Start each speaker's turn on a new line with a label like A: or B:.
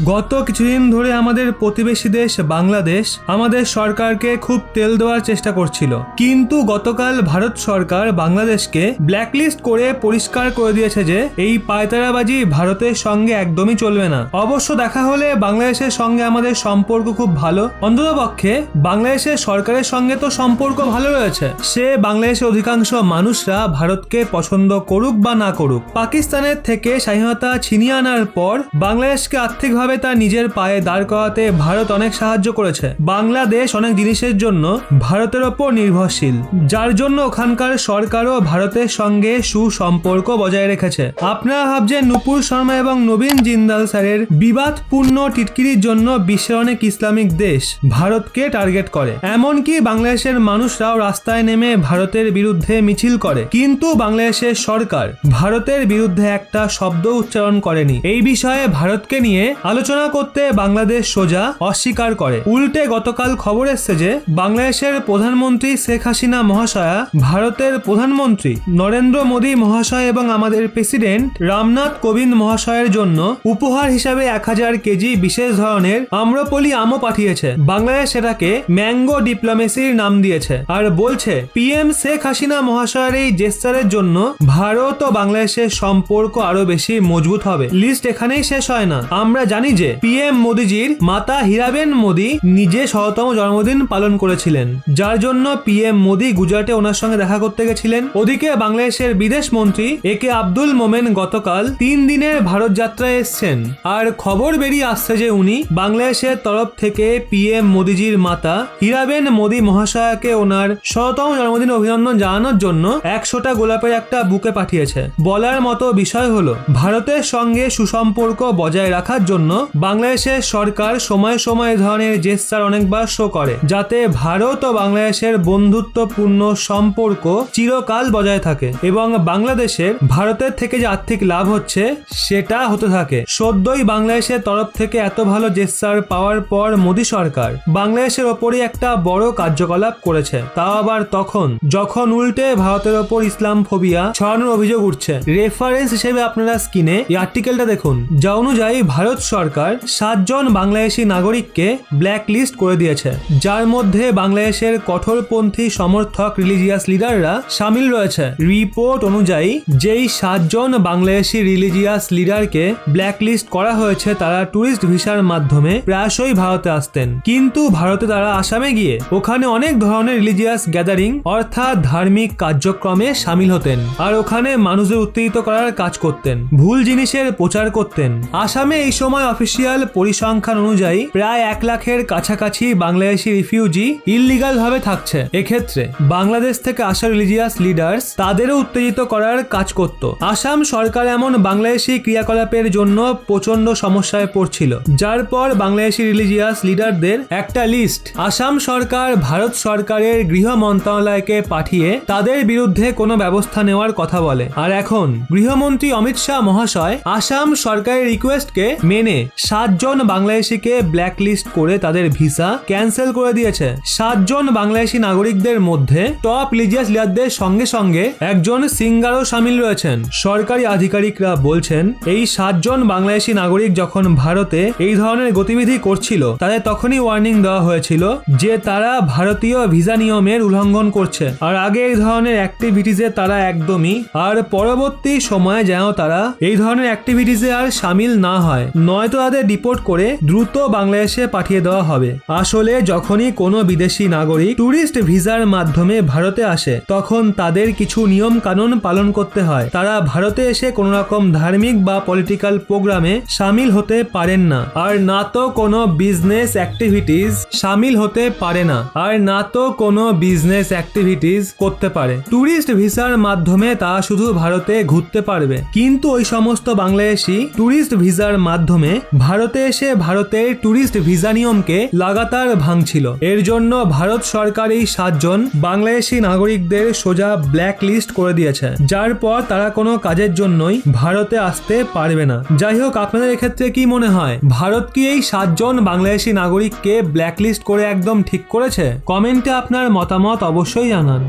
A: গত কিছুদিন ধরে আমাদের প্রতিবেশী দেশ বাংলাদেশ আমাদের সরকারকে খুব তেল দেওয়ার চেষ্টা করছিল, কিন্তু গতকাল ভারত সরকার বাংলাদেশকে ব্ল্যাকলিস্ট করে পরিষ্কার করে দিয়েছে যে এই পায়তারাবাজি ভারতের সঙ্গে একদমই চলবে না। অবশ্য দেখা হলে বাংলাদেশের সঙ্গে আমাদের সম্পর্ক খুব ভালো, অন্ততপক্ষে বাংলাদেশের সরকারের সঙ্গে তো সম্পর্ক ভালো রয়েছে। সে বাংলাদেশের অধিকাংশ মানুষরা ভারতকে পছন্দ করুক বা না করুক। পাকিস্তানের থেকে স্বাধীনতা ছিনিয়ে আনার পর বাংলাদেশকে আর্থিকভাবে তার নিজের পায়ে দাঁড় করাতে ভারত অনেক সাহায্য করেছে। বাংলাদেশ অনেক জিনিসের জন্য ভারতের ওপর নির্ভরশীল, যার জন্য ওখানকার সরকারও ভারতের সঙ্গে সুসম্পর্ক বজায় রেখেছে। আপনারা ভাবছেন নুপুর শর্মা এবং নবীন জিন্দাল স্যারের বিবাদপূর্ণ টিটকিরির জন্য বিশ্বের অনেক ইসলামিক দেশ ভারতকে টার্গেট করে, এমনকি বাংলাদেশের মানুষরাও রাস্তায় নেমে ভারতের বিরুদ্ধে মিছিল করে, কিন্তু বাংলাদেশের সরকার ভারতের বিরুদ্ধে একটা শব্দ উচ্চারণ করেনি। এই বিষয়ে ভারতকে নিয়ে আলোচনা করতে বাংলাদেশ সোজা অস্বীকার করে। উল্টে গতকাল খবর এসছে যে বাংলাদেশের প্রধানমন্ত্রী শেখ হাসিনা মহাশয়া ভারতের প্রধানমন্ত্রী নরেন্দ্র মোদী মহাশয় এবং আমাদের প্রেসিডেন্ট রামনাথ কোবিন্দ মহাশয়ের জন্য উপহার হিসাবে 1000 কেজি বিশেষ ধরনের আম্রপলি আমও পাঠিয়েছে। বাংলাদেশ সেটাকে ম্যাঙ্গো ডিপ্লোমেসির নাম দিয়েছে আর বলছে পিএম শেখ হাসিনা মহাশয়ের এই জেস্টারের জন্য ভারত ও বাংলাদেশের সম্পর্ক আরো বেশি মজবুত হবে। লিস্ট এখানেই শেষ হয় না। আমরা জানি যে পিএম মোদিজির মাতা হীরাবেন মোদি নিজে 100তম জন্মদিন পালন করেছিলেন, যার জন্য পিএম মোদি গুজরাটে ওনার সঙ্গে দেখা করতে গেছিলেন। ওদিকে বাংলাদেশের বিদেশ মন্ত্রী একে আব্দুল মোমেন গতকাল 3 দিনের ভারত যাত্রায় এসছেন, আর খবর বেরিয়ে আসছে যে উনি বাংলাদেশের তরফ থেকে পিএম মোদিজির মাতা হীরাবেন মোদি মহাশয়াকে ওনার 100তম জন্মদিন অভিনন্দন জানানোর জন্য 100টা গোলাপের একটা বুকে পাঠিয়েছে। বলার মতো বিষয় হলো ভারতের সঙ্গে সুসম্পর্ক বজায় রাখার জন্য বাংলাদেশের সরকার সময় সময় এই ধরনের জেস্টার অনেকবার শো করে, যাতে ভারত ও বাংলাদেশের বন্ধুত্বপূর্ণ সম্পর্ক চিরকাল বজায় থাকে এবং বাংলাদেশের ভারতের থেকে যে আর্থিক লাভ হচ্ছে সেটা হতে থাকে। সদ্যই বাংলাদেশের তরফ থেকে এত ভালো জেস্টার পাওয়ার পর মোদী সরকার বাংলাদেশের ওপরই একটা বড় কার্যকলাপ করেছে, তাও আবার তখন যখন উল্টে ভারতের ওপর ইসলাম ফোবিয়া ছড়ানোর অভিযোগ উঠছে। রেফারেন্স হিসেবে আপনারা স্ক্রিনে এই আর্টিকেলটা দেখুন, যা অনুযায়ী ভারত সরকার 7 জন বাংলাদেশি নাগরিককে ব্ল্যাক লিস্ট করে দিয়েছে, যার মধ্যে বাংলাদেশের কঠোরপন্থী সমর্থক রিলিজিয়াস লিডাররা সামিল রয়েছে। রিপোর্ট অনুযায়ী যেই 7 জন বাংলাদেশি রিলিজিয়াস লিডারকে ব্ল্যাক লিস্ট করা হয়েছে তারা ট্যুরিস্ট ভিসার মাধ্যমে প্রায়শই ভারতে আসতেন, কিন্তু ভারতে তারা আসামে গিয়ে ওখানে অনেক ধরনের রিলিজিয়াস গ্যাদারিং অর্থাৎ ধার্মিক কার্যক্রমে সামিল হতেন আর ওখানে মানুষদের উত্তেজিত করার কাজ করতেন, ভুল জিনিসের প্রচার করতেন। আসামে এই সময় অফিসিয়াল পরিসংখ্যান অনুযায়ী প্রায় 1 লাখের কাছাকাছি বাংলাদেশি রিফিউজি ইললিগাল ভাবে থাকছে। এক্ষেত্রে বাংলাদেশ থেকে আসা রিলিজিয়াস লিডার্স তাদেরও উত্তেজিত করার কাজ করত। আসাম সরকার এমন বাংলাদেশি ক্রিয়াকলাপের জন্য প্রচন্ড সমস্যায় পড়ছিল, যার পর বাংলাদেশি রিলিজিয়াস লিডারদের একটা লিস্ট আসাম সরকার ভারত সরকারের গৃহ মন্ত্রণালয়কে পাঠিয়ে তাদের বিরুদ্ধে কোনো ব্যবস্থা নেওয়ার কথা বলে। আর এখন গৃহমন্ত্রী অমিত শাহ মহাশয় আসাম সরকারের রিকোয়েস্টকে মেনে 7 জন বাংলাদেশিকে ব্ল্যাক লিস্ট করে তাদের ভিসা ক্যান্সেল করে দিয়েছে। 7 জন বাংলাদেশি নাগরিকদের মধ্যে টপ রিলিজিয়াস লিডারদের সঙ্গে সঙ্গে একজন সিঙ্গারও সামিল রয়েছেন। সরকারি আধিকারিকরা বলছেন এই 7 জন বাংলাদেশি নাগরিক যখন ভারতে এই ধরনের গতিবিধি করছিল তাদের তখনই ওয়ার্নিং দেওয়া হয়েছিল যে তারা ভারতীয় ভিসা নিয়মের উল্লঙ্ঘন করছে, আর আগে এই ধরনের অ্যাক্টিভিটিসে তারা একদমই আর পরবর্তী সময়ে যেন তারা এই ধরনের অ্যাক্টিভিটিসে আর সামিল না হয়, নয়তো তাদের ডিপোর্ট করে দ্রুত বাংলাদেশে পাঠিয়ে দেওয়া হবে। আসলে যখনই কোনো বিদেশি নাগরিক ট্যুরিস্ট ভিসার মাধ্যমে ভারতে আসে তখন তাদের কিছু নিয়ম কানুন পালন করতে হয়। তারা ভারতে এসে কোনো রকম ধার্মিক বা পলিটিক্যাল প্রোগ্রামে সামিল হতে পারেন না, আর না তো কোনো বিজনেস অ্যাক্টিভিটিস সামিল হতে পারে না, আর না তো কোনো বিজনেস অ্যাক্টিভিটিস করতে পারে। ট্যুরিস্ট ভিসার মাধ্যমে তারা শুধু ভারতে ঘুরতে পারবে, কিন্তু ওই সমস্ত বাংলাদেশি ট্যুরিস্ট ভিসার মাধ্যমে ভারতে এসে ভারতের ট্যুরিস্ট ভিসা নিয়মকে লাগাতার ভাঙছিল। এর জন্য ভারত সরকার এই 7 জন বাংলাদেশি নাগরিকদের সোজা ব্ল্যাক লিস্ট করে দিয়েছে, যার পর তারা কোনো কাজের জন্যই ভারতে আসতে পারবে না। যাই হোক, আপনাদের এক্ষেত্রে কি মনে হয়, ভারত কি এই 7 জন বাংলাদেশি নাগরিককে ব্ল্যাক লিস্ট করে একদম ঠিক করেছে? কমেন্টে আপনার মতামত অবশ্যই জানান।